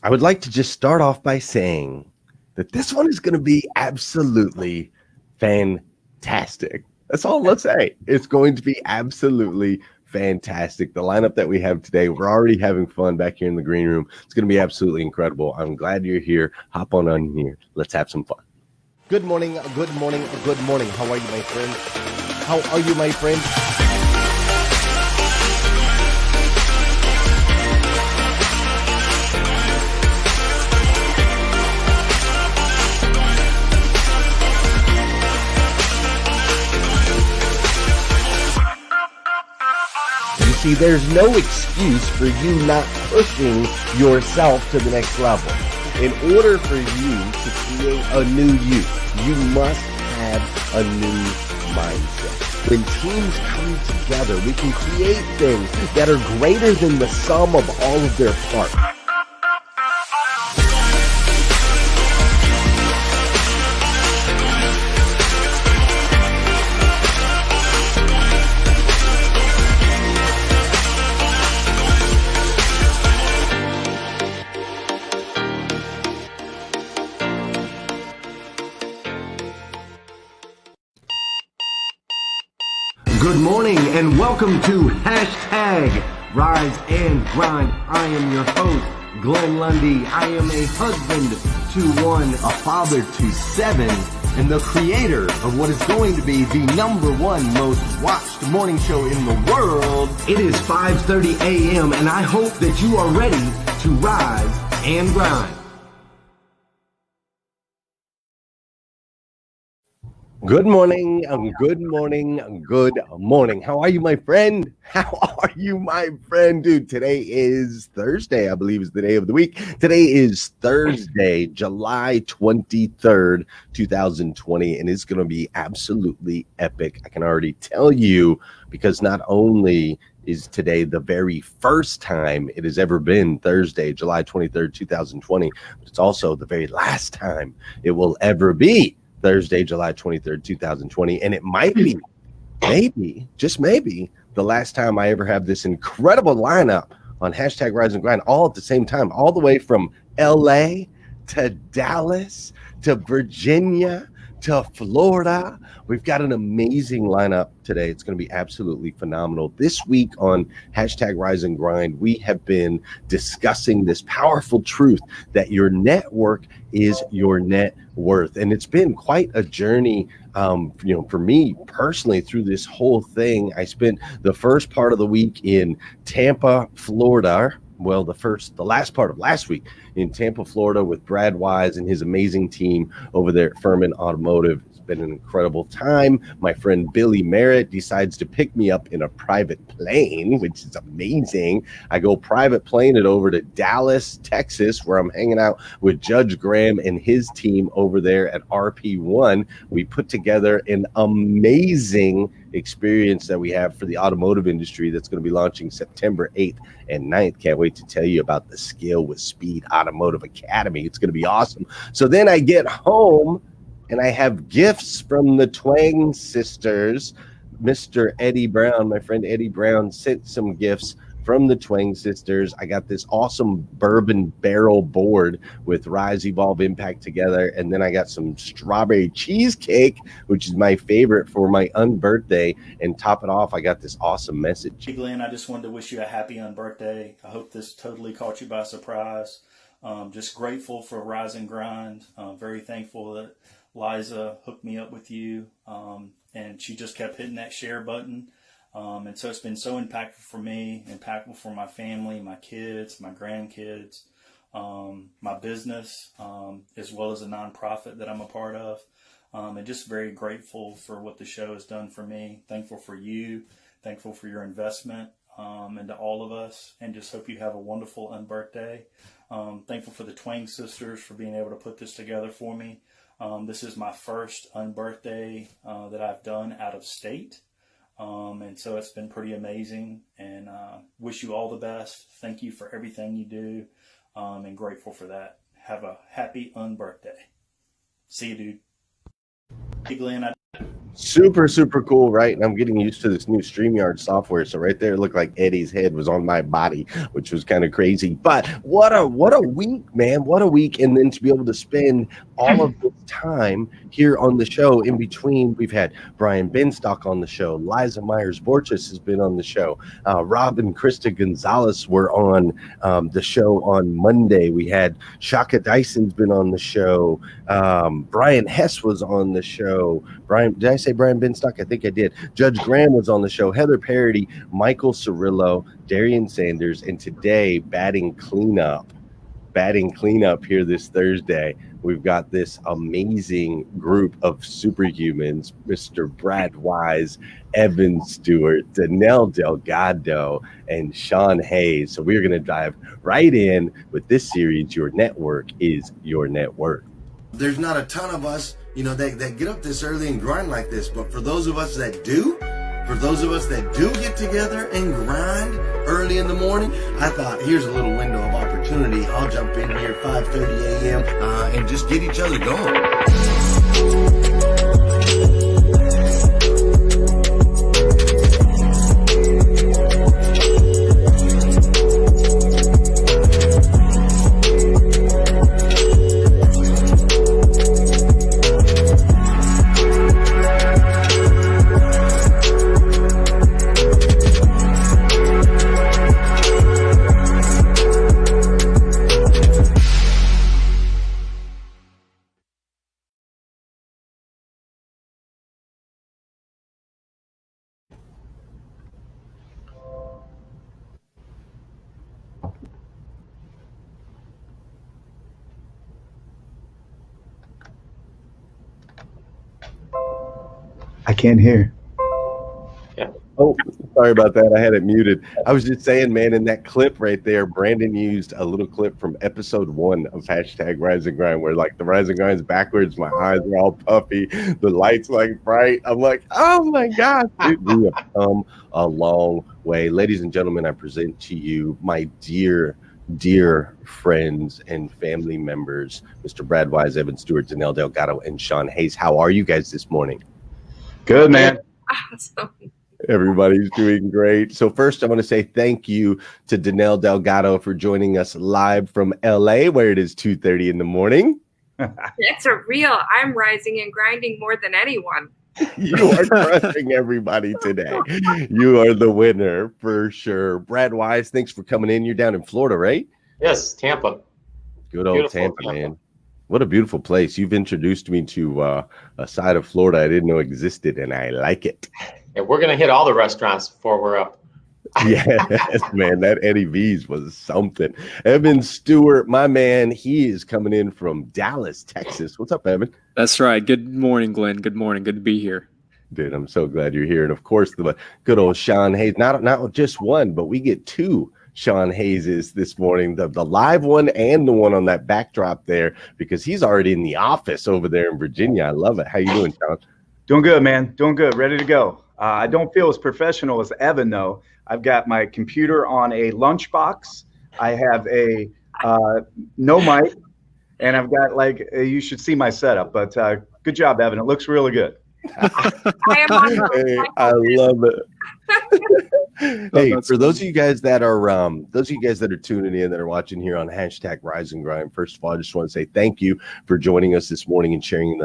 I would like to just start off by saying that this one is going to be absolutely fantastic. That's all let's say. It's going to be absolutely fantastic. The lineup that we have today, we're already having fun back here in the green room. It's going to be absolutely incredible. I'm glad you're here. Hop on here. Let's have some fun. Good morning, good morning, good morning. How are you, my friend? How are you, my friend? See, there's no excuse for you not pushing yourself to the next level. In order for you to create a new you must have a new mindset. When teams come together, we can create things that are greater than the sum of all of their parts. Good morning and welcome to hashtag Rise and Grind. I am your host, Glenn Lundy. I am a husband to one, a father to seven, and the creator of what is going to be the #1 most watched morning show in the world. It is 5:30 a.m. and I hope that you are ready to rise and grind. Good morning, good morning, good morning. How are you, my friend? How are you, my friend? Dude, today is Thursday, I believe is the day of the week. Today is Thursday, July 23rd, 2020, and it's going to be absolutely epic. I can already tell you, because not only is today the very first time it has ever been Thursday, July 23rd, 2020, but it's also the very last time it will ever be Thursday, July 23rd, 2020. And it might be, maybe, just maybe, the last time I ever have this incredible lineup on hashtag Rise and Grind all at the same time, all the way from LA to Dallas to Virginia to Florida. We've got an amazing lineup today. It's going to be absolutely phenomenal. This week on hashtag Rise and Grind, we have been discussing this powerful truth that your network is your net worth. And it's been quite a journey, for me personally through this whole thing. I spent the first part of the week in Tampa, Florida. Well, the last part of last week in Tampa, Florida with Brad Wise and his amazing team over there at Furman Automotive. It's been an incredible time. My friend Billy Merritt decides to pick me up in a private plane, which is amazing. I go private plane it over to Dallas, Texas, where I'm hanging out with Judge Graham and his team over there at RP1. We put together an amazing experience that we have for the automotive industry that's going to be launching September 8th and 9th. Can't wait to tell you about the Scale with Speed Automotive Academy. It's going to be awesome. So then I get home and I have gifts from the Twang sisters. Mr. Eddie Brown, my friend Eddie Brown, sent some gifts from the Twang sisters. I got this awesome bourbon barrel board with Rise, Evolve, Impact together. And then I got some strawberry cheesecake, which is my favorite for my unbirthday. And top it off, I got this awesome message. Hey Glenn, I just wanted to wish you a happy unbirthday. I hope this totally caught you by surprise. Just grateful for Rise and Grind. Very thankful that Liza hooked me up with you. And she just kept hitting that share button. And so it's been so impactful for me, impactful for my family, my kids, my grandkids, my business, as well as a nonprofit that I'm a part of. And just very grateful for what the show has done for me. Thankful for you. Thankful for your investment into all of us. And just hope you have a wonderful unbirthday. Thankful for the Twang sisters for being able to put this together for me. This is my first unbirthday that I've done out of state. And so it's been pretty amazing, and wish you all the best. Thank you for everything you do, and grateful for that. Have a happy unbirthday. See you, dude. Hey, Glenn, Super, super cool, right? And I'm getting used to this new StreamYard software. So right there, it looked like Eddie's head was on my body, which was kind of crazy. But what a week, man! What a week! And then to be able to spend all of this time here on the show. In between, we've had Brian Benstock on the show. Liza Myers Borges has been on the show. Rob and Krista Gonzalez were on the show on Monday. We had Shaka Dyson's been on the show. Brian Hess was on the show. Brian, did I say Brian Benstock? I think I did. Judge Graham was on the show. Heather Parody, Michael Cirillo, Darian Sanders, and today batting cleanup here this Thursday. We've got this amazing group of superhumans: Mr. Brad Wise, Evan Stewart, Danelle Delgado, and Shawn Hays. So we're going to dive right in with this series. Your network is your net worth. There's not a ton of us, that get up this early and grind like this. But for those of us that do, get together and grind early in the morning, I thought, here's a little window of opportunity. I'll jump in here 5:30 a.m. And just get each other going. I can't hear. Yeah. Oh, sorry about that. I had it muted. I was just saying, man, in that clip right there, Brandon used a little clip from episode 1 of #Rise and Grind, where like the Rise and Grind's backwards, my eyes are all puffy, the lights like bright. I'm like, oh my God, dude, we have come a long way. Ladies and gentlemen, I present to you my dear friends and family members, Mr. Brad Wise, Evan Stewart, Danelle Delgado, and Shawn Hays. How are you guys this morning? Good, man. Awesome. Everybody's doing great. So first, I want to say thank you to Danelle Delgado for joining us live from LA, where it is 2:30 in the morning. It's a real. I'm rising and grinding more than anyone. You are crushing everybody today. You are the winner for sure. Brad Wise, thanks for coming in. You're down in Florida, right? Yes, Tampa. Good old Tampa, man. What a beautiful place. You've introduced me to a side of Florida I didn't know existed, and I like it. Yeah, we're going to hit all the restaurants before we're up. Yes, man, that Eddie V's was something. Evan Stewart, my man, he is coming in from Dallas, Texas. What's up, Evan? That's right. Good morning, Glenn. Good morning. Good to be here. Dude, I'm so glad you're here. And, of course, the good old Shawn Hays. Not just one, but we get two Shawn Hayes this morning, the live one and the one on that backdrop there, because he's already in the office over there in Virginia. I love it. How you doing, Shawn? Doing good, man. Doing good. Ready to go. I don't feel as professional as Evan, though. I've got my computer on a lunchbox. I have a no mic, and I've got you should see my setup. But good job, Evan. It looks really good. I am on Hey, I love it. Hey, for those of you guys that are tuning in, that are watching here on #Rise and Grind, first of all, I just want to say thank you for joining us this morning and sharing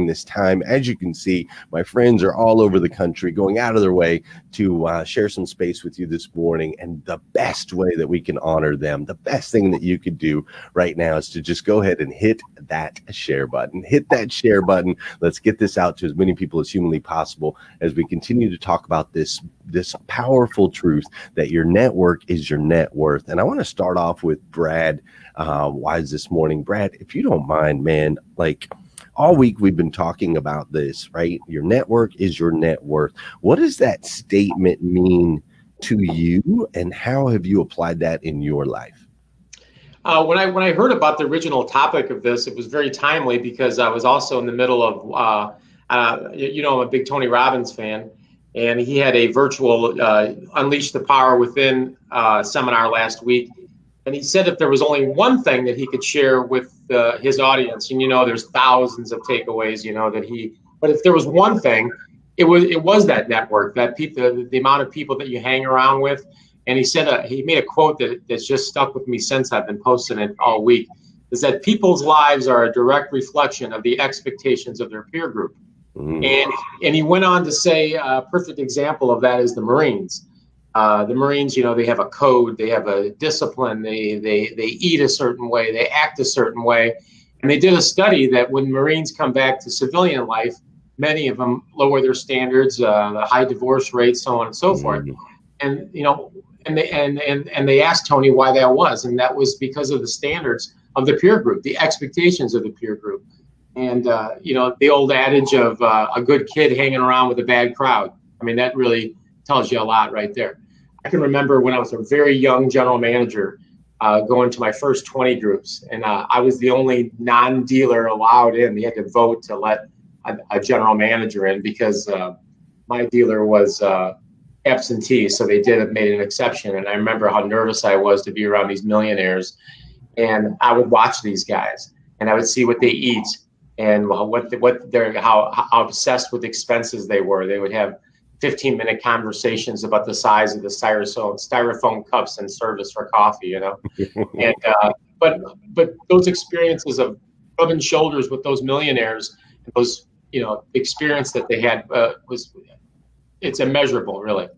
this time. As you can see, my friends are all over the country going out of their way to share some space with you this morning. And the best way that we can honor them, the best thing that you could do right now is to just go ahead and hit that share button. Hit that share button. Let's get this out to as many people as humanly possible as we continue to talk about this powerful truth that your network is your net worth. And I want to start off with Brad Wise this morning. Brad, if you don't mind, man, like all week we've been talking about this, right? Your network is your net worth. What does that statement mean to you, and how have you applied that in your life? When I heard about the original topic of this, it was very timely because I was also in the middle of, I'm a big Tony Robbins fan. And he had a virtual Unleash the Power Within seminar last week. And he said if there was only one thing that he could share with his audience, and there's thousands of takeaways, that he But if there was one thing, it was that network, that people, the amount of people that you hang around with. And he said he made a quote that's just stuck with me since. I've been posting it all week. Is that people's lives are a direct reflection of the expectations of their peer group. And he went on to say a perfect example of that is the Marines. The Marines, they have a code, they have a discipline, they eat a certain way, they act a certain way. And they did a study that when Marines come back to civilian life, many of them lower their standards, the high divorce rates, so on and so forth. And they asked Tony why that was, and that was because of the standards of the peer group, the expectations of the peer group. And, the old adage of a good kid hanging around with a bad crowd. I mean, that really tells you a lot right there. I can remember when I was a very young general manager going to my first 20 groups, and I was the only non-dealer allowed in. They had to vote to let a general manager in because my dealer was absentee, so they made an exception. And I remember how nervous I was to be around these millionaires. And I would watch these guys, and I would see what they eat and how obsessed with expenses they were. They would have 15-minute conversations about the size of the styrofoam cups and service for coffee, And but those experiences of rubbing shoulders with those millionaires, those experience that they had it's immeasurable, really.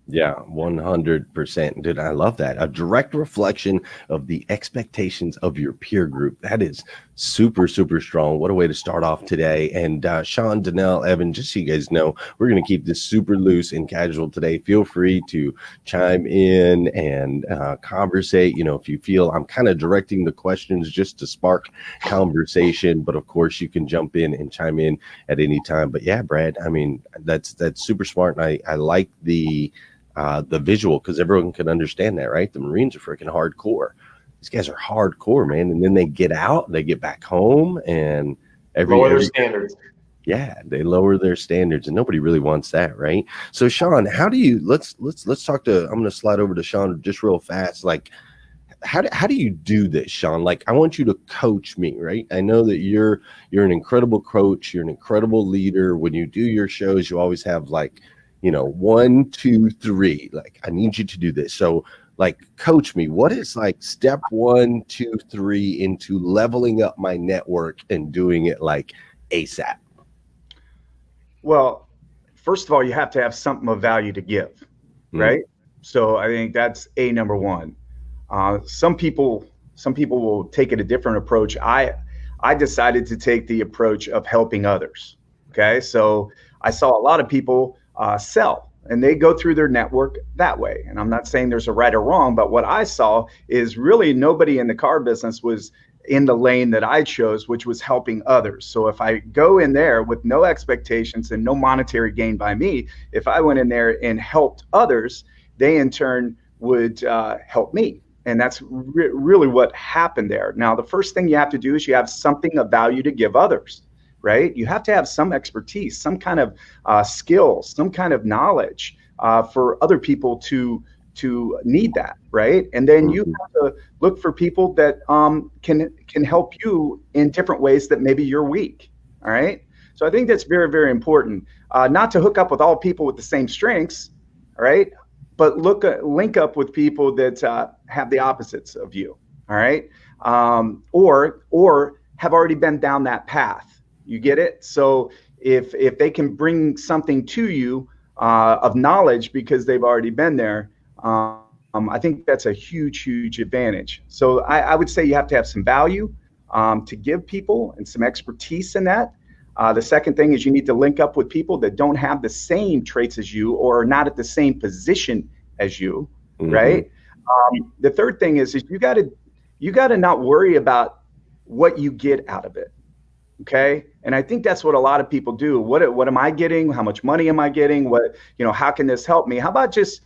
Yeah, 100%. Dude, I love that. A direct reflection of the expectations of your peer group. That is super, super strong. What a way to start off today. And Shawn, Danelle, Evan, just so you guys know, we're going to keep this super loose and casual today. Feel free to chime in and conversate. If you feel I'm kind of directing the questions just to spark conversation, but of course you can jump in and chime in at any time. But yeah, Brad, I mean, that's super smart. And I like the visual because everyone can understand that, right? The Marines are freaking hardcore. These guys are hardcore, man. And then they get out, they get back home, and lower their standards. Yeah, they lower their standards, and nobody really wants that, right? So, Shawn, how do you? Let's talk to. I'm going to slide over to Shawn just real fast. Like, how do you do this, Shawn? Like, I want you to coach me, right? I know that you're an incredible coach. You're an incredible leader. When you do your shows, you always have 1, 2, 3. Like, I need you to do this. So, like, coach me. What is step 1, 2, 3 into leveling up my network and doing it ASAP? Well, first of all, you have to have something of value to give, right? So I think that's number one. Some people will take it a different approach. I decided to take the approach of helping others. Okay, so I saw a lot of people sell, and they go through their network that way. And I'm not saying there's a right or wrong, but what I saw is really nobody in the car business was in the lane that I chose, which was helping others. So if I go in there with no expectations and no monetary gain by me, if I went in there and helped others, they in turn would help me. And that's really what happened there. Now, the first thing you have to do is you have something of value to give others. Right? You have to have some expertise, some kind of skills, some kind of knowledge for other people to need that, right? And then you have to look for people that can help you in different ways that maybe you're weak. All right. So I think that's very, very important. Not to hook up with all people with the same strengths, all right, but link up with people that have the opposites of you. All right, or have already been down that path. You get it? So if they can bring something to you of knowledge because they've already been there, I think that's a huge, huge advantage. So I would say you have to have some value to give people and some expertise in that. The second thing is you need to link up with people that don't have the same traits as you or are not at the same position as you, right? The third thing is you got to not worry about what you get out of it. Okay. And I think that's what a lot of people do. What am I getting? How much money am I getting? How can this help me? How about just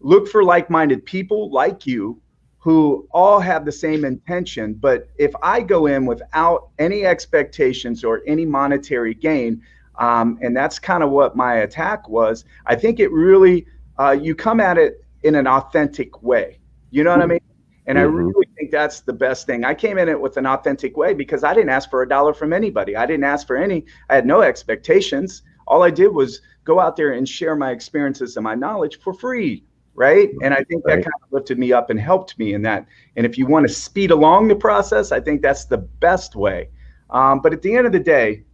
look for like-minded people like you who all have the same intention. But if I go in without any expectations or any monetary gain, and that's kind of what my attack was, I think it really, you come at it in an authentic way. You know what I mean? And I really think that's the best thing. I came in it with an authentic way because I didn't ask for a dollar from anybody. I didn't ask for I had no expectations. All I did was go out there and share my experiences and my knowledge for free. Right. And I think that kind of lifted me up and helped me in that. And if you want to speed along the process, I think that's the best way. But at the end of the day,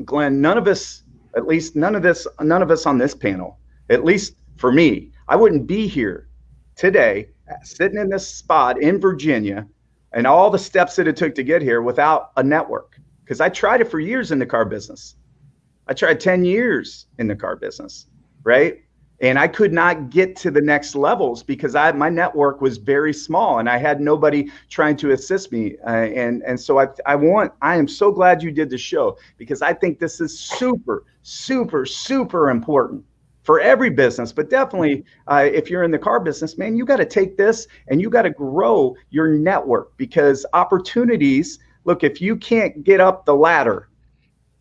Glenn, none of us on this panel, at least for me, I wouldn't be here today sitting in this spot in Virginia and all the steps that it took to get here without a network. Because I tried it for years in the car business. I tried 10 years in the car business, right? And I could not get to the next levels because my network was very small and I had nobody trying to assist me. And so I am so glad you did the show because I think this is super, super, super important for every business, but definitely if you're in the car business, man, you got to take this and you got to grow your network because opportunities, look, if you can't get up the ladder,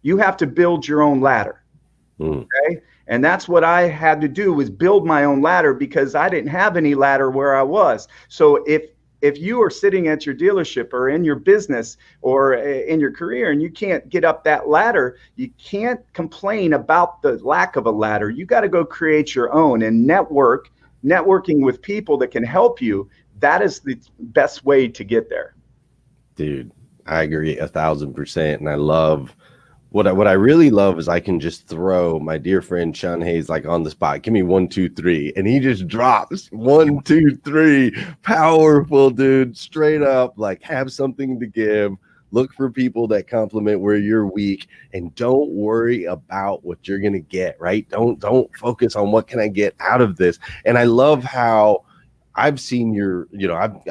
you have to build your own ladder. Okay. And that's what I had to do was build my own ladder because I didn't have any ladder where I was. So if you are sitting at your dealership or in your business or in your career and you can't get up that ladder, you can't complain about the lack of a ladder. You got to go create your own and networking with people that can help you. That is the best way to get there. Dude, I agree 1,000%. And I love what I really love is I can just throw my dear friend Shawn Hays like on the spot. Give me 1, 2, 3, and he just drops 1, 2, 3. Powerful, dude. Straight up, like have something to give. Look for people that compliment where you're weak, and don't worry about what you're gonna get. Right? Don't focus on what can I get out of this. And I love how I've seen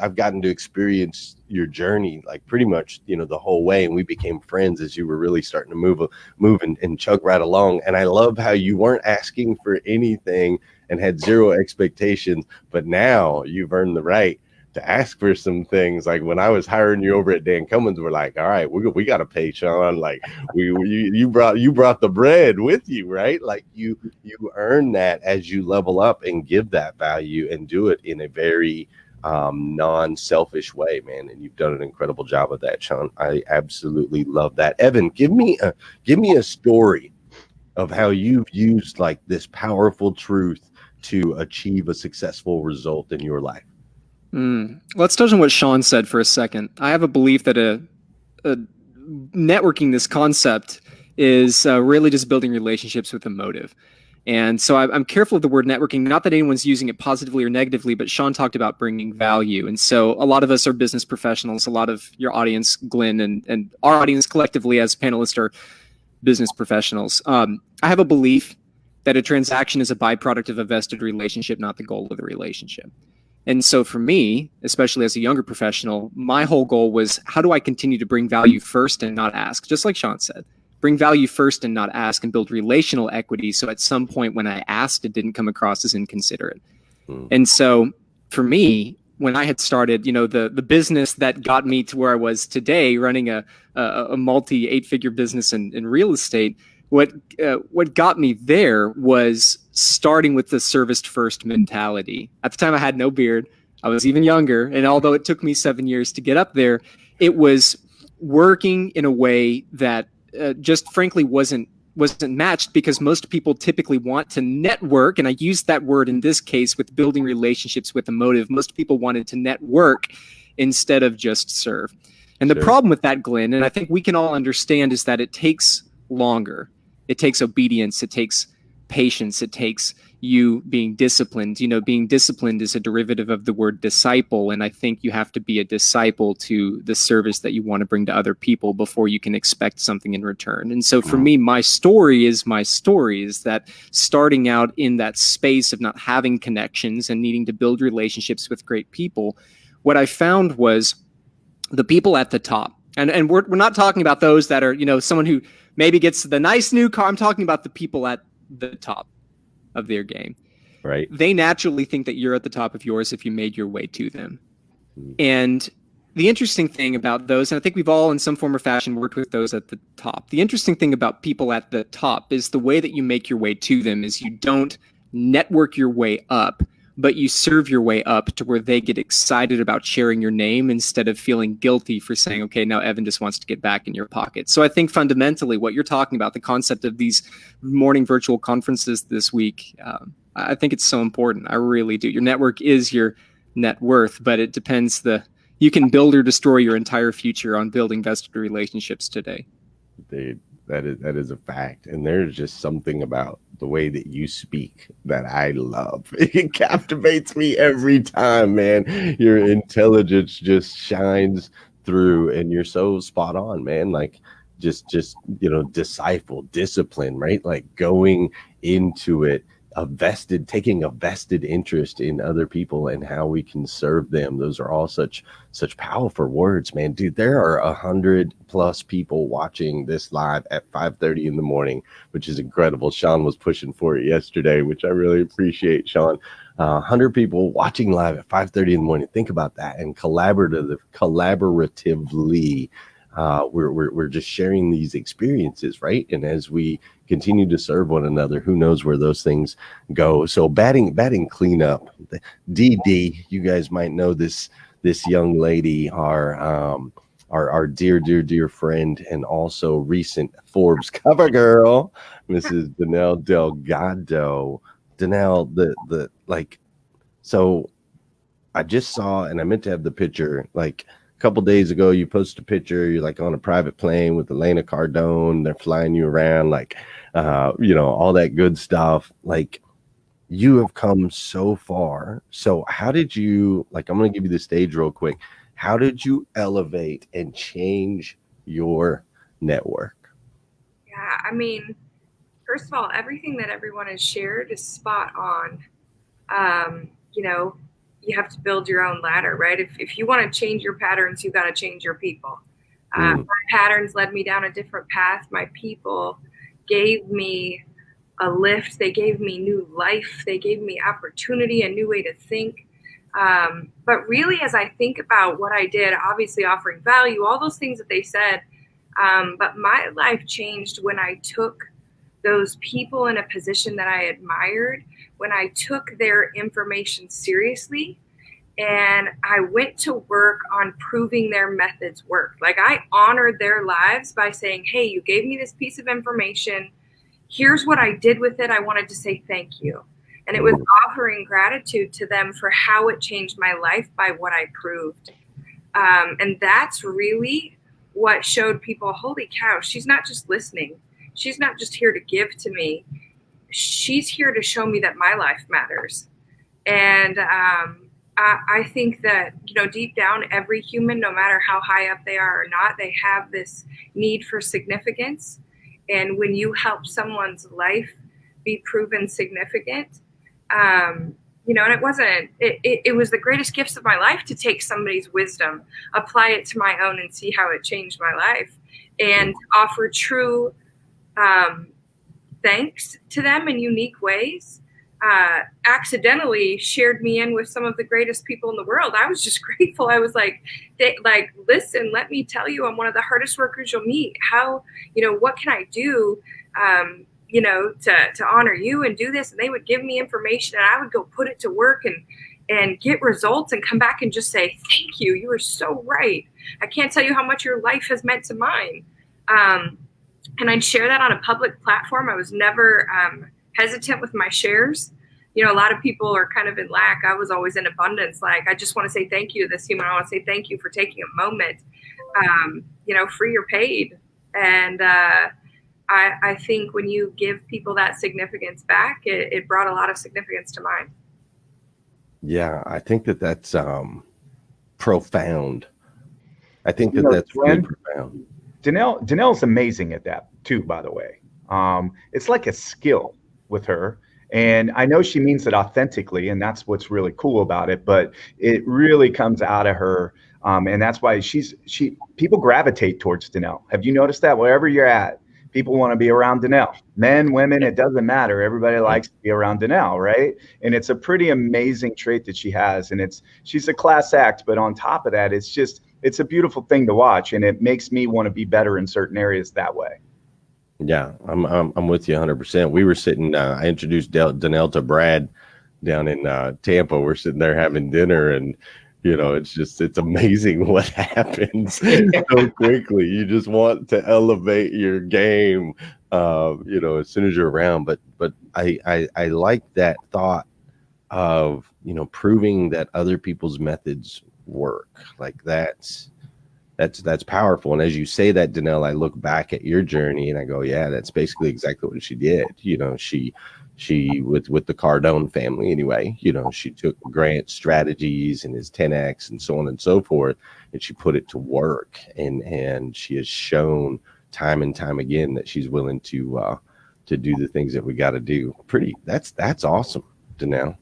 I've gotten to experience your journey like pretty much, the whole way. And we became friends as you were really starting to move and chug right along. And I love how you weren't asking for anything and had zero expectations, but now you've earned the right to ask for some things. Like when I was hiring you over at Dan Cummins, we're like, all right, we got to pay Shawn. Like you brought the bread with you, right? Like you earn that as you level up and give that value and do it in a very non-selfish way, man. And you've done an incredible job of that, Shawn. I absolutely love that. Evan, give me a story of how you've used like this powerful truth to achieve a successful result in your life. Let's touch on what Shawn said for a second. I have a belief that a networking, this concept, is really just building relationships with a motive. And so I'm careful of the word networking, not that anyone's using it positively or negatively, but Shawn talked about bringing value. And so a lot of us are business professionals. A lot of your audience, Glenn, and our audience collectively as panelists are business professionals. I have a belief that a transaction is a byproduct of a vested relationship, not the goal of the relationship. And so for me, especially as a younger professional, my whole goal was, how do I continue to bring value first and not ask? Just like Shawn said, bring value first and not ask, and build relational equity. So at some point when I asked, it didn't come across as inconsiderate. And so for me, when I had started, the business that got me to where I was today, running a multi 8-figure business in real estate, what got me there was starting with the service first mentality. At the time, I had no beard. I was even younger. And although it took me 7 years to get up there, it was working in a way that just frankly wasn't matched, because most people typically want to network. And I use that word in this case with building relationships with a motive. Most people wanted to network instead of just serve. And the problem with that, Glenn, and I think we can all understand, is that it takes longer. It takes obedience. It takes patience. It takes you being disciplined. Being disciplined is a derivative of the word disciple. And I think you have to be a disciple to the service that you want to bring to other people before you can expect something in return. And so for me, my story is that starting out in that space of not having connections and needing to build relationships with great people, what I found was the people at the top. And we're not talking about those that are, someone who maybe gets the nice new car. I'm talking about the people at the top of their game. Right. They naturally think that you're at the top of yours if you made your way to them. And the interesting thing about those, and I think we've all in some form or fashion worked with those at the top. The interesting thing about people at the top is the way that you make your way to them is you don't network your way up but you serve your way up to where they get excited about sharing your name instead of feeling guilty for saying, okay, now Evan just wants to get back in your pocket. So I think fundamentally what you're talking about, the concept of these morning virtual conferences this week, I think it's so important. I really do. Your network is your net worth, but it depends. You can build or destroy your entire future on building vested relationships today. Dude, that is a fact. And there's just something about the way that you speak that I love. It captivates me every time, man. Your intelligence just shines through, and you're so spot on, man. Like just disciple, discipline, right? Like going into it taking a vested interest in other people and how we can serve them. Those are all such powerful words, man. Dude, there are 100+ people watching this live at 5:30 in the morning, which is incredible. Shawn was pushing for it yesterday, which I really appreciate, Shawn. 100 people watching live at 5:30 in the morning. Think about that. And collaboratively, we're just sharing these experiences, right? And as we continue to serve one another, who knows where those things go. So batting cleanup. DD, you guys might know this young lady, our dear friend, and also recent Forbes cover girl, Mrs. Danelle Delgado. Danelle, so I just saw, and I meant to have the picture, like couple days ago, you posted a picture, you're like on a private plane with Elena Cardone, they're flying you around, like all that good stuff. Like, you have come so far. So how did you, I'm going to give you the stage real quick, how did you elevate and change your network? Yeah, I mean, first of all, everything that everyone has shared is spot on. You have to build your own ladder, right? If you want to change your patterns, you got to change your people. My patterns led me down a different path. My people gave me a lift. They gave me new life. They gave me opportunity, a new way to think. But really, as I think about what I did, obviously offering value, all those things that they said, but my life changed when I took those people in a position that I admired, when I took their information seriously and I went to work on proving their methods worked. Like, I honored their lives by saying, hey, you gave me this piece of information. Here's what I did with it. I wanted to say thank you. And it was offering gratitude to them for how it changed my life by what I proved. And that's really what showed people, holy cow, she's not just listening. She's not just here to give to me. She's here to show me that my life matters. And I think that, deep down, every human, no matter how high up they are or not, they have this need for significance. And when you help someone's life be proven significant, and it was the greatest gifts of my life to take somebody's wisdom, apply it to my own, and see how it changed my life, and offer true thanks to them in unique ways. Accidentally shared me in with some of the greatest people in the world. I was just grateful. I was like, listen, let me tell you, I'm one of the hardest workers you'll meet. How, what can I do, to honor you and do this? And they would give me information and I would go put it to work and get results and come back and just say, thank you. You were so right. I can't tell you how much your life has meant to mine. And I'd share that on a public platform. I was never hesitant with my shares. A lot of people are kind of in lack. I was always in abundance. Like, I just want to say thank you to this human. I want to say thank you for taking a moment. Free or paid. And I think when you give people that significance back, it brought a lot of significance to mine. Yeah, I think that's profound. I think that's really profound. Danelle's amazing at that too, by the way. It's like a skill with her. And I know she means it authentically, and that's what's really cool about it, but it really comes out of her. And that's why people gravitate towards Danelle. Have you noticed that? Wherever you're at, people want to be around Danelle. Men, women, it doesn't matter. Everybody likes to be around Danelle, right? And it's a pretty amazing trait that she has. And she's a class act, but on top of that, it's a beautiful thing to watch, and it makes me want to be better in certain areas that way. Yeah, I'm with you 100%. We were sitting. I introduced Danelle to Brad down in Tampa. We're sitting there having dinner, and it's amazing what happens so quickly. You just want to elevate your game, as soon as you're around. But I like that thought of proving that other people's methods work. Like that's powerful. And as you say that, Danelle, I look back at your journey and I go, yeah, that's basically exactly what she did. She with the Cardone family anyway, she took Grant's strategies and his 10X and so on and so forth, and she put it to work. And she has shown time and time again that she's willing to do the things that we got to do. That's awesome, Danelle.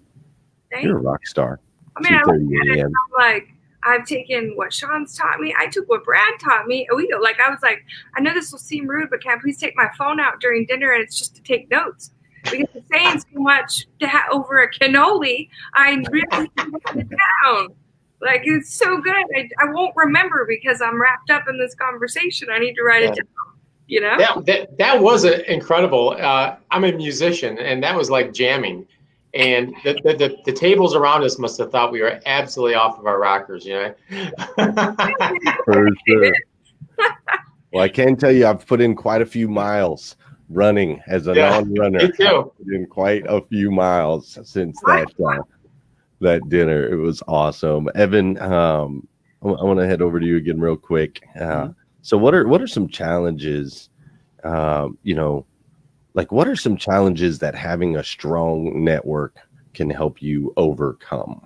You're a rock star. I mean, I'm like, I've taken what Shawn's taught me. I took what Brad taught me a week ago. Like, I was like, I know this will seem rude, but can I please take my phone out during dinner, and it's just to take notes? Because it's saying so much over a cannoli, I really need to write it down. Like, it's so good. I won't remember because I'm wrapped up in this conversation. I need to write it down, That was incredible. I'm a musician, and that was like jamming. And the tables around us must have thought we were absolutely off of our rockers, For sure. Well, I can tell you, I've put in quite a few miles running as a non-runner. Me too. I've put in quite a few miles since that dinner. It was awesome. Evan, I want to head over to you again real quick. So what are some challenges, what are some challenges that having a strong network can help you overcome?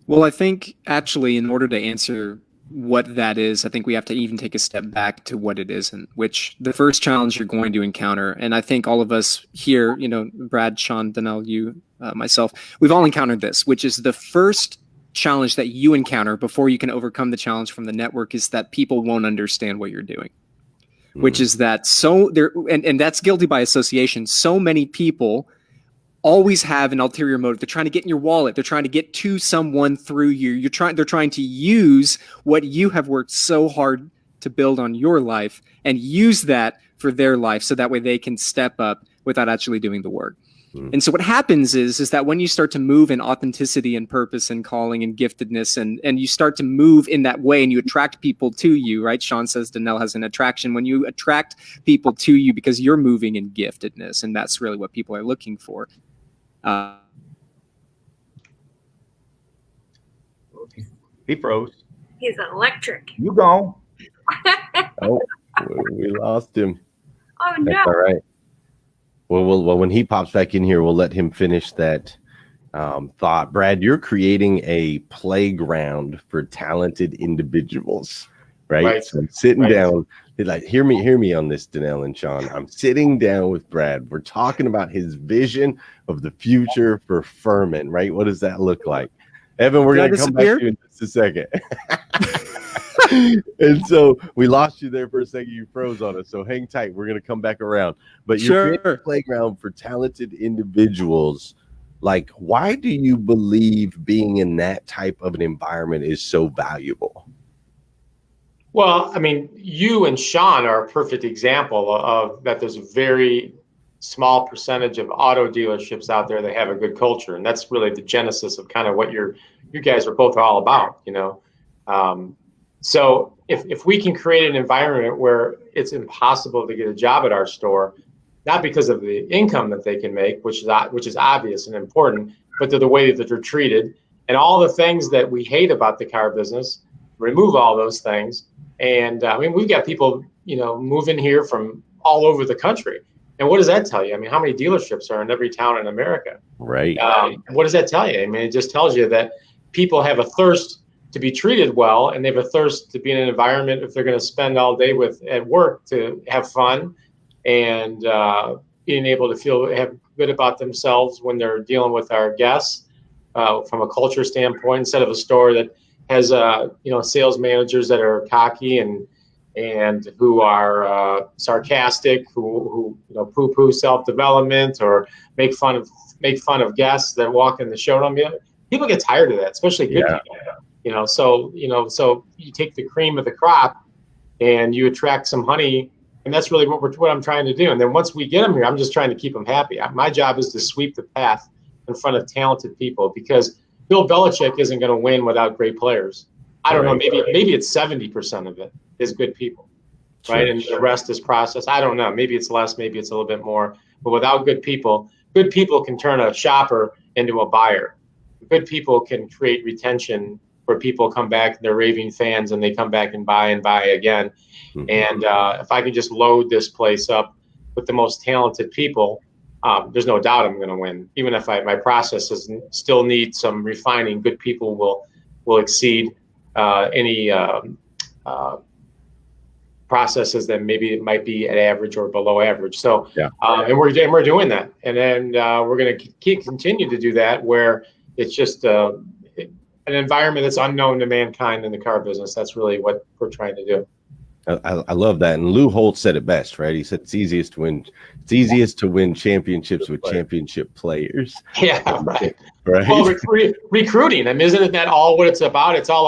Well, I think actually in order to answer what that is, I think we have to even take a step back to what it isn't, which the first challenge you're going to encounter. And I think all of us here, Brad, Shawn, Danelle, you, myself, we've all encountered this, which is the first challenge that you encounter before you can overcome the challenge from the network is that people won't understand what you're doing. Which is that and that's guilty by association. So many people always have an ulterior motive. They're trying to get in your wallet. They're trying to get to someone through you. They're trying to use what you have worked so hard to build on your life and use that for their life, so that way they can step up without actually doing the work. And so what happens is that when you start to move in authenticity and purpose and calling and giftedness, and you start to move in that way and you attract people to you, right? Shawn says Danelle has an attraction. When you attract people to you because you're moving in giftedness, and that's really what people are looking for. He froze. He's electric. You gone. Oh, we lost him. Oh, no. That's all right. Well, when he pops back in here, we'll let him finish that thought. Brad, you're creating a playground for talented individuals, right? So I'm sitting down. Like, hear me on this, Danelle and Shawn. I'm sitting down with Brad. We're talking about his vision of the future for Furman, right? What does that look like? Evan, we're going to come back to you in just a second. And so we lost you there for a second. You froze on us. So hang tight. We're going to come back around. But you're creating a playground for talented individuals. Like, why do you believe being in that type of an environment is so valuable? Well, I mean, you and Shawn are a perfect example of that. There's a very small percentage of auto dealerships out there that have a good culture. And that's really the genesis of kind of what you guys are both all about, So if we can create an environment where it's impossible to get a job at our store, not because of the income that they can make, which is obvious and important, but the way that they're treated and all the things that we hate about the car business, remove all those things. And I mean, we've got people, moving here from all over the country. And what does that tell you? I mean, how many dealerships are in every town in America? Right. What does that tell you? I mean, it just tells you that people have a thirst to be treated well, and they have a thirst to be in an environment, if they're going to spend all day at work, to have fun and being able to have good about themselves when they're dealing with our guests from a culture standpoint, instead of a store that has sales managers that are cocky and who are sarcastic, who poo-poo self-development or make fun of guests that walk in the showroom. People get tired of that, especially good people. So you take the cream of the crop and you attract some honey, and that's really what I'm trying to do. And then once we get them here, I'm just trying to keep them happy. My job is to sweep the path in front of talented people, because Bill Belichick isn't going to win without great players. I don't know. Maybe it's 70% of it is good people, right? And the rest is process. I don't know. Maybe it's less. Maybe it's a little bit more. But without good people can turn a shopper into a buyer. Good people can create retention where people come back, they're raving fans, and they come back and buy again. And if I can just load this place up with the most talented people, there's no doubt I'm going to win. Even if my processes still need some refining, good people will exceed any processes that maybe it might be at average or below average. So, and we're doing that, and then we're going to continue to do that, where it's just an environment that's unknown to mankind in the car business. That's really what we're trying to do. I love that. And Lou Holt said it best, right? He said it's easiest to win championships with championship players. Yeah, right. Well, recruiting. I mean, isn't that all what it's about? It's all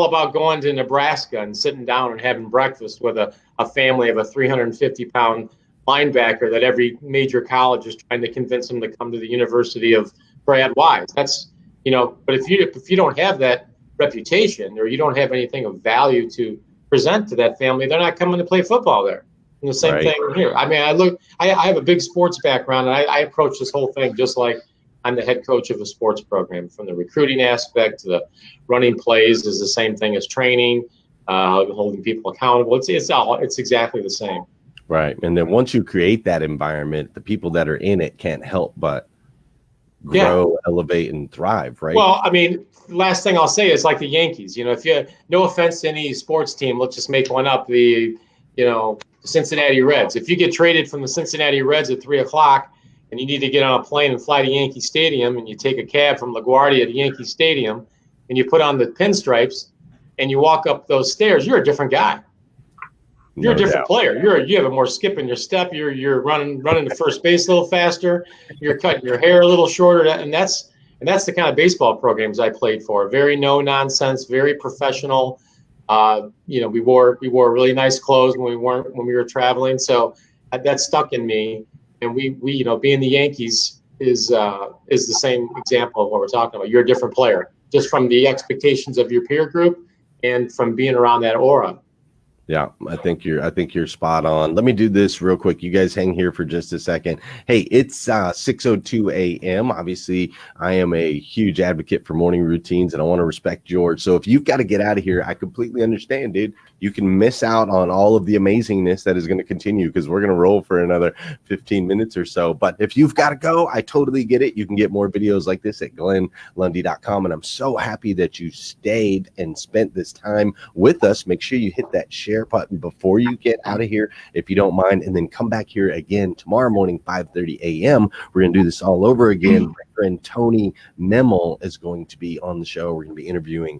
about going to Nebraska and sitting down and having breakfast with a family of a 350-pound linebacker that every major college is trying to convince them to come to the University of Brad Wise. That's, but if you don't have that reputation, or you don't have anything of value to present to that family, they're not coming to play football there. And the same thing here. I mean, I have a big sports background, and I approach this whole thing just like I'm the head coach of a sports program. From the recruiting aspect to the running plays is the same thing as training, holding people accountable. It's exactly the same. Right. And then once you create that environment, the people that are in it can't help but grow, elevate, and thrive, right? Well, I mean, last thing I'll say is like the Yankees. If you, no offense to any sports team, let's just make one up, the Cincinnati Reds. If you get traded from the Cincinnati Reds at 3:00 and you need to get on a plane and fly to Yankee Stadium, and you take a cab from LaGuardia to Yankee Stadium, and you put on the pinstripes and you walk up those stairs, you're a different guy. You're a different player. You have a more skip in your step. You're running to first base a little faster. You're cutting your hair a little shorter, and that's the kind of baseball programs I played for. Very no nonsense, very professional. We wore really nice clothes when we were traveling, so that stuck in me. And we being the Yankees is the same example of what we're talking about. You're a different player, just from the expectations of your peer group and from being around that aura. Yeah, I think you're spot on. Let me do this real quick. You guys hang here for just a second. Hey, it's 6:02 a.m. Obviously, I am a huge advocate for morning routines, and I want to respect yours. So if you've got to get out of here, I completely understand, dude. You can miss out on all of the amazingness that is going to continue, because we're going to roll for another 15 minutes or so. But if you've got to go, I totally get it. You can get more videos like this at glennlundy.com. And I'm so happy that you stayed and spent this time with us. Make sure you hit that share button before you get out of here, if you don't mind, and then come back here again tomorrow morning, 5:30 a.m. We're going to do this all over again. My friend Tony Memel is going to be on the show. We're going to be interviewing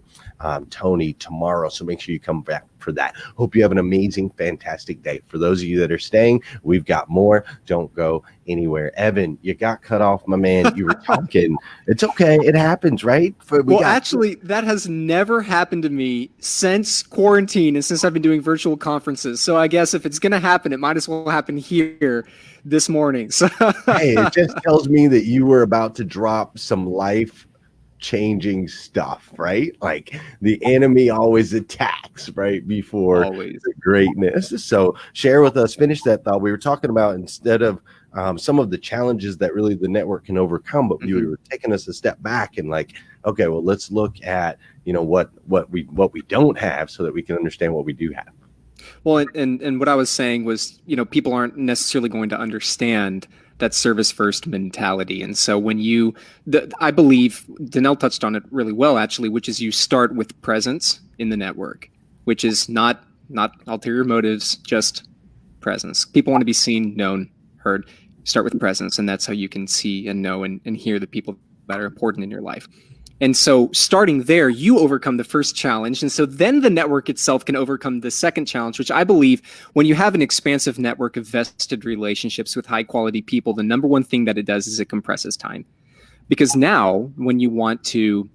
Tony tomorrow, so make sure you come back for that. Hope you have an amazing, fantastic day. For those of you that are staying, we've got more. Don't go anywhere. Evan, you got cut off, my man. You were talking. It's okay. It happens, right? Actually, that has never happened to me since quarantine and since I've been doing virtual conferences. So I guess if it's going to happen, it might as well happen here this morning. So hey, it just tells me that you were about to drop some life-changing stuff, right? Like the enemy always attacks right before the greatness. So share with us, finish that thought. We were talking about, instead of some of the challenges that really the network can overcome, but you were taking us a step back and like, okay, well, let's look at what we don't have, so that we can understand what we do have. Well, and what I was saying was, people aren't necessarily going to understand that service first mentality. And so when I believe Danelle touched on it really well, actually, which is you start with presence in the network, which is not ulterior motives, just presence. People want to be seen, known, heard. Start with presence, and that's how you can see and know and hear the people that are important in your life. And so starting there, you overcome the first challenge. And so then the network itself can overcome the second challenge, which I believe when you have an expansive network of vested relationships with high quality people, the number one thing that it does is it compresses time. Because now when you want to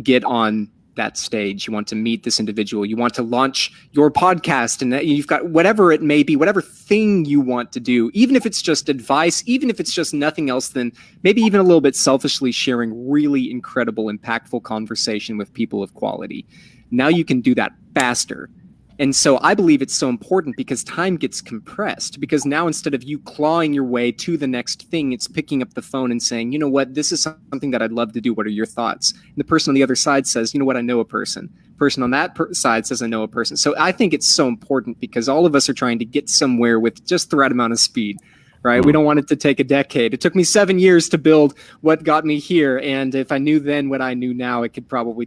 get on that stage. You want to meet this individual. You want to launch your podcast, and that you've got whatever it may be, whatever thing you want to do, even if it's just advice, even if it's just nothing else than maybe even a little bit selfishly sharing really incredible, impactful conversation with people of quality. Now you can do that faster. And so I believe it's so important because time gets compressed, because now instead of you clawing your way to the next thing, it's picking up the phone and saying, you know what, this is something that I'd love to do. What are your thoughts? And the person on the other side says, you know what, I know a person. Person on that side says, I know a person. So I think it's so important because all of us are trying to get somewhere with just the right amount of speed, right? We don't want it to take a decade. It took me 7 years to build what got me here. And if I knew then what I knew now, it could probably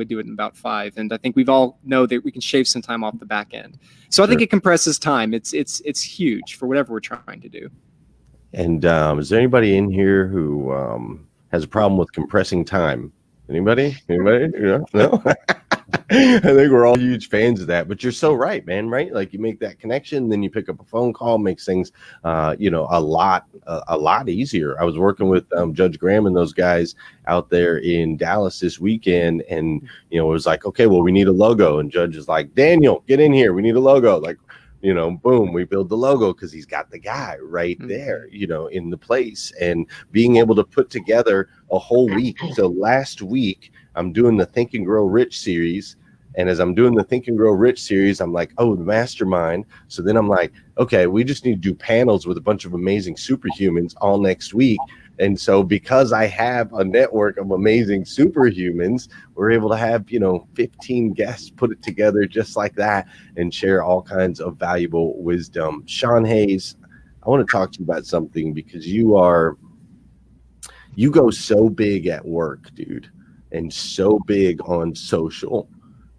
do it in about 5. And I think we've all know that we can shave some time off the back end. So I think it compresses time. It's huge for whatever we're trying to do. And is there anybody in here who has a problem with compressing time? Anybody? No? I think we're all huge fans of that, but you're so right, man, right? Like you make that connection, then you pick up a phone call, makes things, a lot easier. I was working with Judge Graham and those guys out there in Dallas this weekend, and, it was like, okay, well, we need a logo. And Judge is like, Daniel, get in here. We need a logo. Like, boom, we build the logo because he's got the guy right there, in the place, and being able to put together a whole week. So last week, I'm doing the Think and Grow Rich series. And as I'm doing the Think and Grow Rich series, I'm like, oh, the mastermind. So then I'm like, okay, we just need to do panels with a bunch of amazing superhumans all next week. And so because I have a network of amazing superhumans, we're able to have, 15 guests put it together just like that and share all kinds of valuable wisdom. Shawn Hays, I want to talk to you about something because you go so big at work, dude, and so big on social.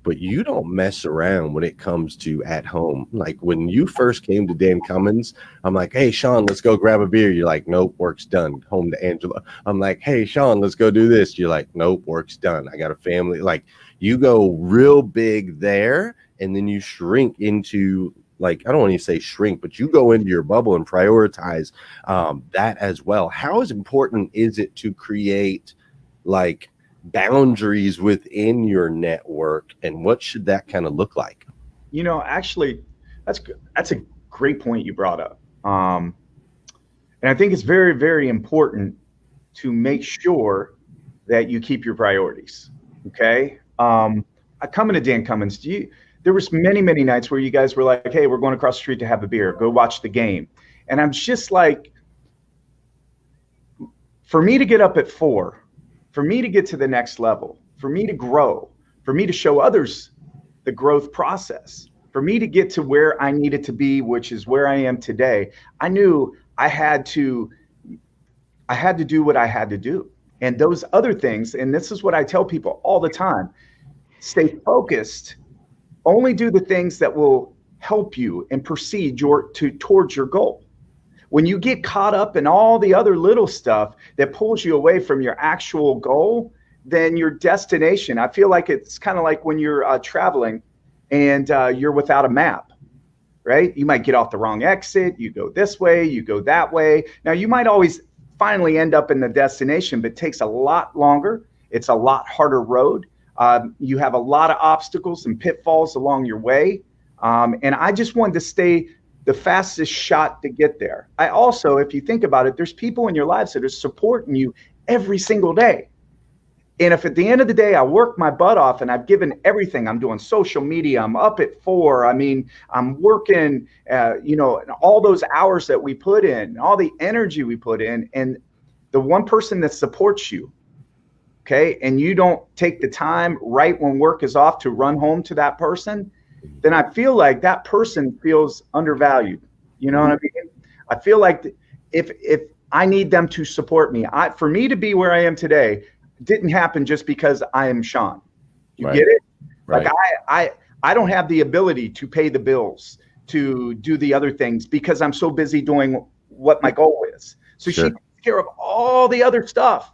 But you don't mess around when it comes to at home. Like when you first came to Dan Cummins, I'm like, hey, Shawn, let's go grab a beer. You're like, nope, work's done. Home to Angela. I'm like, hey, Shawn, let's go do this. You're like, nope, work's done. I got a family. Like you go real big there and then you shrink into, like, I don't want to say shrink, but you go into your bubble and prioritize that as well. How important is it to create like boundaries within your network, and what should that kind of look like? Actually, that's a great point you brought up. And I think it's very, very important to make sure that you keep your priorities. Okay. I come into Dan Cummins. There was many, many nights where you guys were like, hey, we're going across the street to have a beer, go watch the game. And I'm just like, for me to get up at 4, for me to get to the next level, for me to grow, for me to show others the growth process, for me to get to where I needed to be, which is where I am today, I knew I had to do what I had to do. And those other things, and this is what I tell people all the time, stay focused, only do the things that will help you and proceed towards your goal. When you get caught up in all the other little stuff that pulls you away from your actual goal, then your destination, I feel like it's kind of like when you're traveling and you're without a map, right? You might get off the wrong exit. You go this way, you go that way. Now, you might always finally end up in the destination, but it takes a lot longer. It's a lot harder road. You have a lot of obstacles and pitfalls along your way. And I just wanted to stay the fastest shot to get there. I also, if you think about it, there's people in your lives that are supporting you every single day. And if at the end of the day, I work my butt off and I've given everything, I'm doing social media, I'm up at 4. I mean, I'm working, all those hours that we put in, all the energy we put in, and the one person that supports you, okay, and you don't take the time right when work is off to run home to that person, then I feel like that person feels undervalued. You know what I mean? I feel like if I need them to support me, for me to be where I am today didn't happen just because I am Shawn. You get it? Right. Like I don't have the ability to pay the bills, to do the other things because I'm so busy doing what my goal is. So she takes care of all the other stuff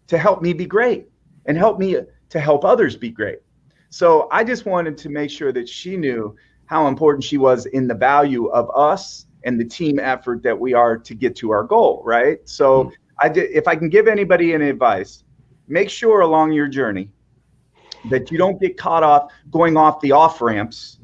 to help me be great and help me to help others be great. So I just wanted to make sure that she knew how important she was in the value of us and the team effort that we are to get to our goal, right? So if I can give anybody any advice, make sure along your journey that you don't get caught off going off the off ramps,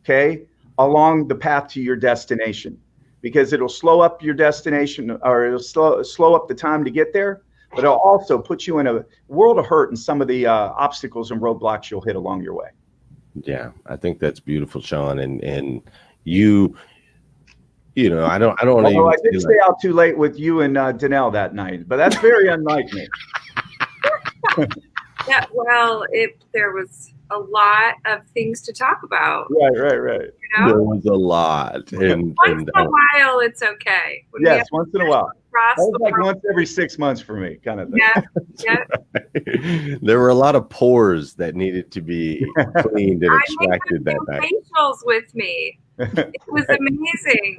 okay, along the path to your destination, because it'll slow up your destination, or it'll slow up the time to get there, but it'll also put you in a world of hurt in some of the obstacles and roadblocks you'll hit along your way. Yeah, I think that's beautiful, Shawn. And you know, I don't want to. I did stay out too late with you and Danelle that night, but that's very unlike me. Yeah, well, there was a lot of things to talk about. Right. You know? There was a lot. And once in a while, it's okay. Yes, once in a while. That was like once every 6 months for me, kind of thing. Yeah. There were a lot of pores that needed to be cleaned and extracted that night. Facials with me. It was amazing.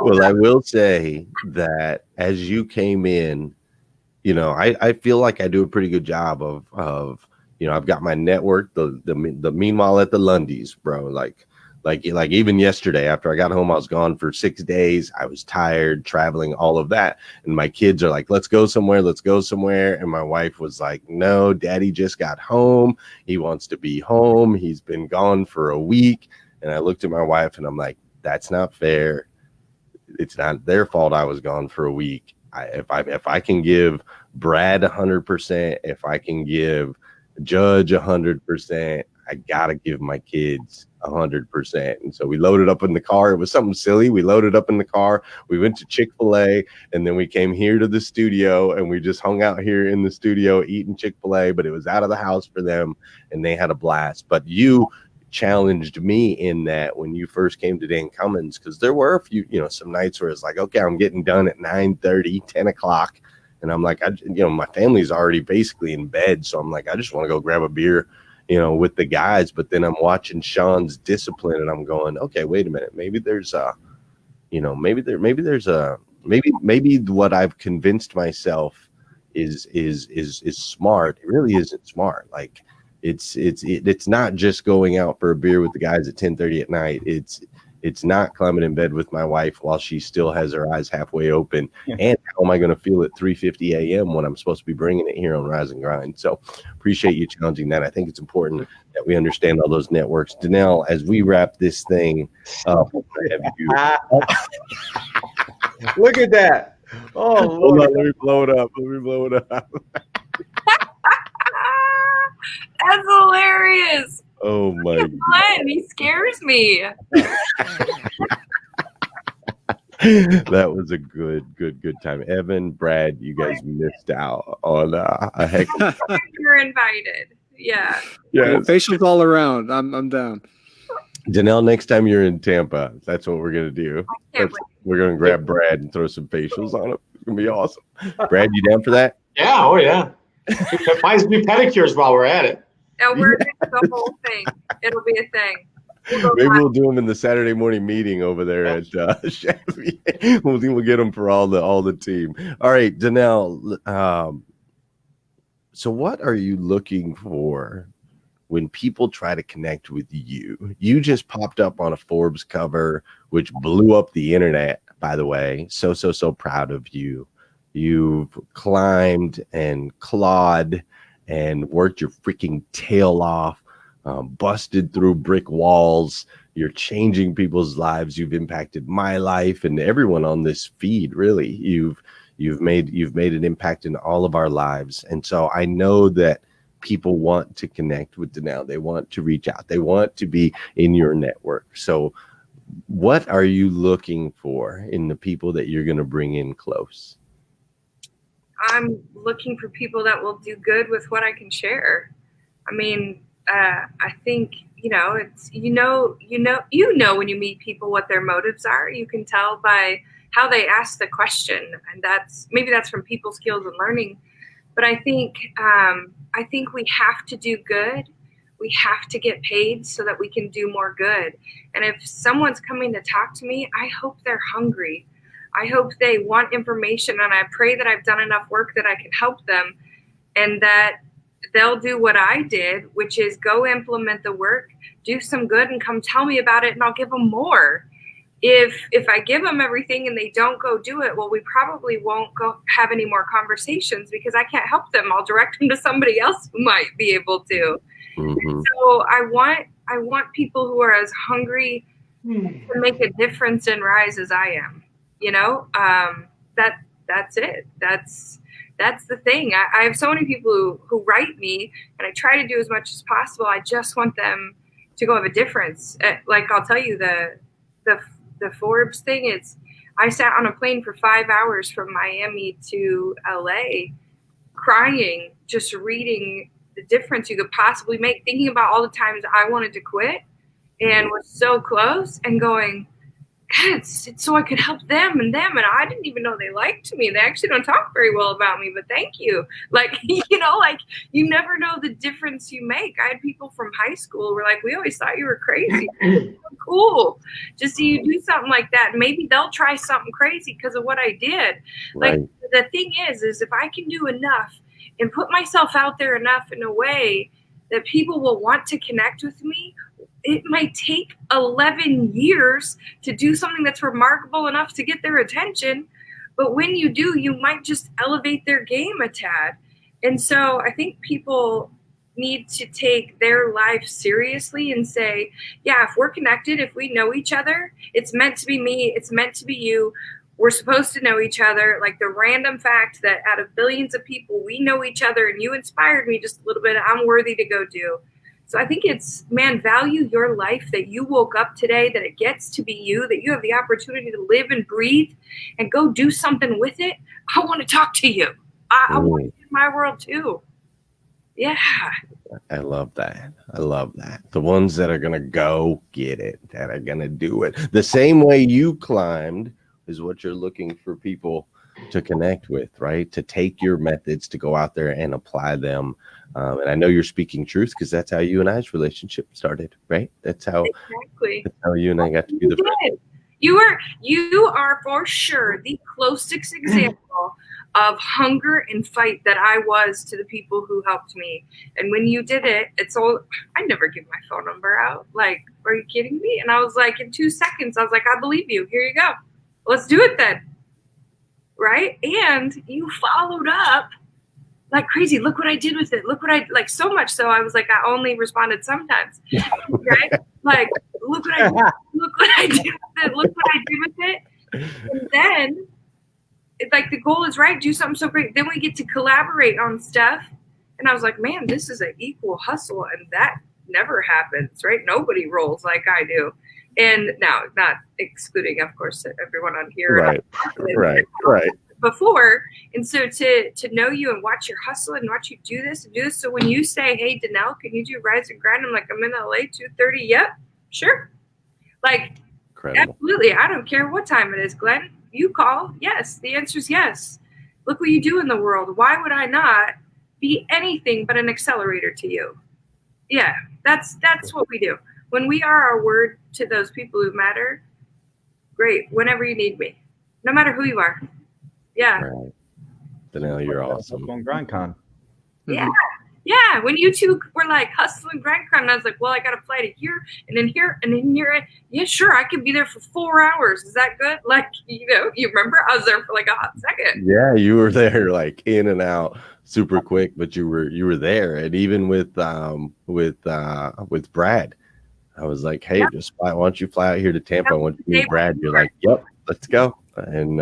Well, I will say that as you came in, you know, I feel like I do a pretty good job of you know, I've got my network, the meanwhile at the Lundys, bro, like even yesterday after I got home, I was gone for 6 days. I was tired, traveling, all of that. And my kids are like, let's go somewhere. And my wife was like, no, daddy just got home. He wants to be home. He's been gone for a week. And I looked at my wife and I'm like, that's not fair. It's not their fault I was gone for a week. If I can give Brad 100%, if I can give Judge 100%, I gotta give my kids 100%. And so we loaded up in the car. It was something silly. We loaded up in the car. We went to Chick-fil-A, and then we came here to the studio, and we just hung out here in the studio eating Chick-fil-A. But it was out of the house for them, and they had a blast. But you challenged me in that when you first came to Dan Cummins, because there were a few, you know, some nights where it's like, okay, I'm getting done at 9:30, 10 o'clock. And I'm like, you know, my family's already basically in bed. So I'm like, I just want to go grab a beer, you know, with the guys. But then I'm watching Shawn's discipline and I'm going, okay, wait a minute. Maybe there's maybe what I've convinced myself is smart. It really isn't smart. Like it's not just going out for a beer with the guys at 10:30 at night. It's not climbing in bed with my wife while she still has her eyes halfway open. And how am I going to feel at 3:50 a.m. when I'm supposed to be bringing it here on Rise and Grind? So appreciate you challenging that. I think it's important that we understand all those networks. Danelle, as we wrap this thing up, look at that. Oh, hold on, let me blow it up. That's hilarious. Oh my God. He scares me. That was a good time. Evan, Brad, you guys missed out on a heck of a You're invited. Yeah. Well, facials all around. I'm down. Danelle, next time you're in Tampa, that's what we're gonna do. We're gonna grab Brad and throw some facials on him. It's gonna be awesome. Brad, you down for that? Yeah, oh yeah. Might do pedicures while we're at it. No, we're doing the whole thing. It'll be a thing. Maybe we'll do them in the Saturday morning meeting over there at Chevy. We'll get them for all the team. All right, Danelle. So what are you looking for when people try to connect with you? You just popped up on a Forbes cover, which blew up the internet, by the way. So proud of you. You've climbed and clawed and worked your freaking tail off, busted through brick walls. You're changing people's lives. You've impacted my life and everyone on this feed. Really, you've made an impact in all of our lives. And so I know that people want to connect with Danelle. They want to reach out. They want to be in your network. So what are you looking for in the people that you're going to bring in close? I'm looking for people that will do good with what I can share. I mean, I think, it's, you know, when you meet people, what their motives are. You can tell by how they ask the question. And maybe that's from people skills and learning. But I think we have to do good. We have to get paid so that we can do more good. And if someone's coming to talk to me, I hope they're hungry. I hope they want information, and I pray that I've done enough work that I can help them and that they'll do what I did, which is go implement the work, do some good, and come tell me about it, and I'll give them more. if I give them everything and they don't go do it, well, we probably won't go have any more conversations because I can't help them. I'll direct them to somebody else who might be able to. Mm-hmm. So I want people who are as hungry to make a difference and rise as I am. You know, that's it. That's the thing. I have so many people who write me, and I try to do as much as possible. I just want them to go have a difference. Like I'll tell you the Forbes thing. I sat on a plane for 5 hours from Miami to LA, crying, just reading the difference you could possibly make, thinking about all the times I wanted to quit and was so close, and going, God, it's so I could help them, and I didn't even know they liked me. They actually don't talk very well about me, but thank you. Like, you know, like you never know the difference you make. I had people from high school who were like, we always thought you were crazy. So cool. Just see you do something like that. Maybe they'll try something crazy because of what I did. Right. Like the thing is if I can do enough and put myself out there enough in a way that people will want to connect with me, it might take 11 years to do something that's remarkable enough to get their attention. But when you do, you might just elevate their game a tad. And so I think people need to take their life seriously and say, yeah, if we're connected, if we know each other, it's meant to be me, it's meant to be you. We're supposed to know each other. Like the random fact that out of billions of people, we know each other, and you inspired me just a little bit, I'm worthy to go do. So I think it's, man, value your life, that you woke up today, that it gets to be you, that you have the opportunity to live and breathe and go do something with it. I want to talk to you. I want you in my world too. Yeah. I love that. I love that. The ones that are going to go get it, that are going to do it. The same way you climbed is what you're looking for people to connect with, right? To take your methods, to go out there and apply them. And I know you're speaking truth because that's how you and I's relationship started, right? That's how you and I got to be the friends. You are for sure the closest example of hunger and fight that I was to the people who helped me. And when you did it, I never give my phone number out. Like, are you kidding me? And I was like, in 2 seconds, I was like, I believe you. Here you go. Let's do it then. Right? And you followed up like crazy. Look what I did with it. Look what like, so much so I was like, I only responded sometimes. Right? Like, look what I did. Look what I did with it. Look what I did with it. And then, like, the goal is, right, do something so great. Then we get to collaborate on stuff. And I was like, man, this is an equal hustle. And that never happens, right? Nobody rolls like I do. And now, not excluding, of course, everyone on here. Right. Before. And so to know you and watch your hustle and watch you do this and do this. So when you say, hey, Danelle, can you do Rise and Grind? I'm like, I'm in LA, 2:30. Yep, sure. Like, incredible. Absolutely. I don't care what time it is, Glenn. You call. Yes. The answer is yes. Look what you do in the world. Why would I not be anything but an accelerator to you? Yeah, that's what we do. When we are our word to those people who matter, great. Whenever you need me, no matter who you are. Yeah. Right. Danelle, you're awesome. On GrindCon. Yeah. Yeah. When you two were like hustling GrindCon, and I was like, well, I got to fly to here and then here and then here. Yeah, sure. I can be there for 4 hours. Is that good? Like, you remember I was there for like a hot second. Yeah. You were there like in and out super quick, but you were there. And even with Brad, I was like, hey, just why don't you fly out here to Tampa? I want you to meet Brad. You're like, yep, let's go. And,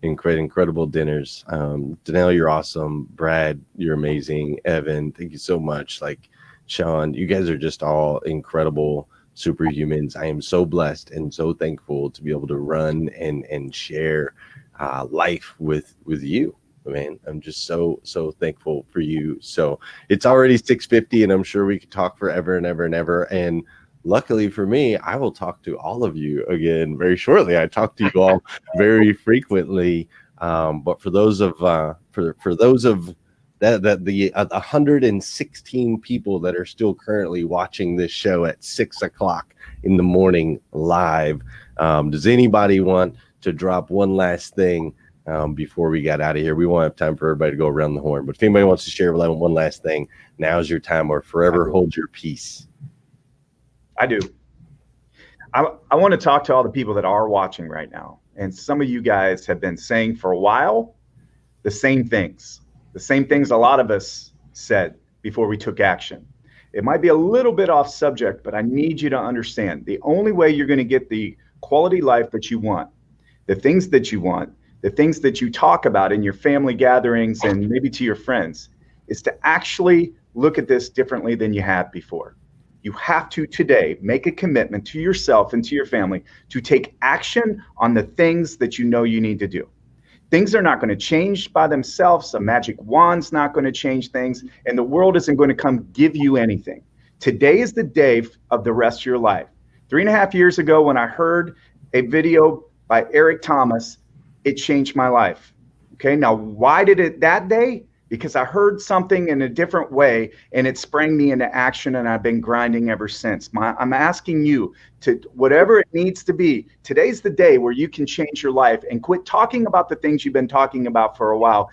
incredible dinners. Danelle, you're awesome. Brad, you're amazing. Evan, thank you so much. Like, Shawn, you guys are just all incredible superhumans. I am so blessed and so thankful to be able to run and share life with you, man. I'm just so thankful for you. So it's already 6:50, and I'm sure we could talk forever and ever and ever. And luckily for me, I will talk to all of you again very shortly. I talk to you all very frequently. But for those of the 116 people that are still currently watching this show at 6 o'clock in the morning live, does anybody want to drop one last thing before we got out of here? We won't have time for everybody to go around the horn, but if anybody wants to share one last thing, now's your time, or forever hold your peace. I do. I want to talk to all the people that are watching right now. And some of you guys have been saying for a while the same things a lot of us said before we took action. It might be a little bit off subject, but I need you to understand the only way you're going to get the quality life that you want, the things that you want, the things that you talk about in your family gatherings and maybe to your friends, is to actually look at this differently than you have before. You have to today make a commitment to yourself and to your family to take action on the things that you know you need to do. Things are not going to change by themselves. A magic wand's not going to change things, and the world isn't going to come give you anything. Today is the day of the rest of your life. 3.5 years ago, when I heard a video by Eric Thomas, it changed my life. Okay, now why did it that day? Because I heard something in a different way and it sprang me into action, and I've been grinding ever since. I'm asking you to, whatever it needs to be, today's the day where you can change your life and quit talking about the things you've been talking about for a while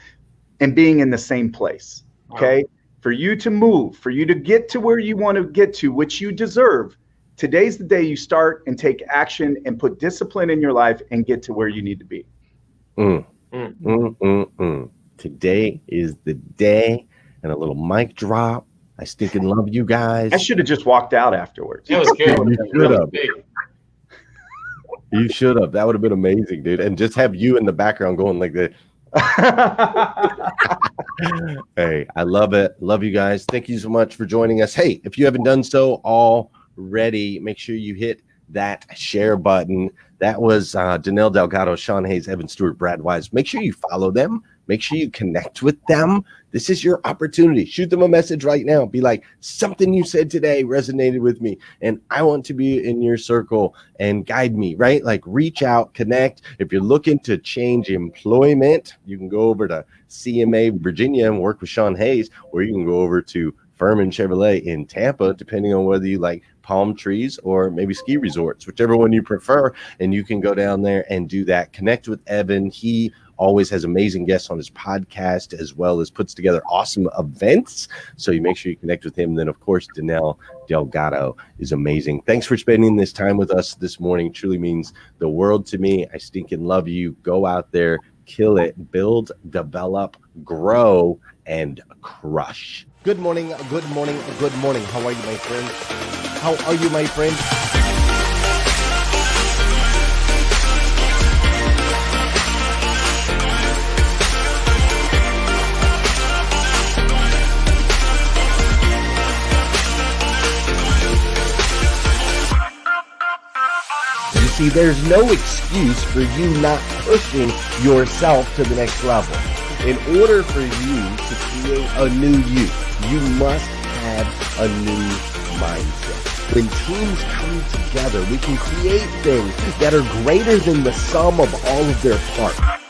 and being in the same place. Okay. Wow. For you to move, for you to get to where you want to get to, which you deserve. Today's the day you start and take action and put discipline in your life and get to where you need to be. Today is the day. And a little mic drop. I stinking love you guys. I should have just walked out afterwards. That was good. You should have. You should have. That would have been amazing, dude. And just have you in the background going like this. Hey, I love it. Love you guys. Thank you so much for joining us. Hey, if you haven't done so already, make sure you hit that share button. That was Danelle Delgado, Shawn Hays, Evan Stewart, Brad Wise. Make sure you follow them. Make sure you connect with them. This is your opportunity. Shoot them a message right now. Be like, something you said today resonated with me, and I want to be in your circle and guide me, right? Like, reach out, connect. If you're looking to change employment, you can go over to CMA Virginia and work with Shawn Hays, or you can go over to Furman Chevrolet in Tampa, depending on whether you like palm trees or maybe ski resorts, whichever one you prefer. And you can go down there and do that. Connect with Evan. He always has amazing guests on his podcast, as well as puts together awesome events. So you make sure you connect with him. Then, of course, Danelle Delgado is amazing. Thanks for spending this time with us this morning. It truly means the world to me. I stinking love you. Go out there, kill it, build, develop, grow, and crush. Good morning, good morning, good morning. How are you, my friend? How are you, my friend? You see, there's no excuse for you not pushing yourself to the next level. In order for you to create a new you must have a new mindset. When teams come together, we can create things that are greater than the sum of all of their parts.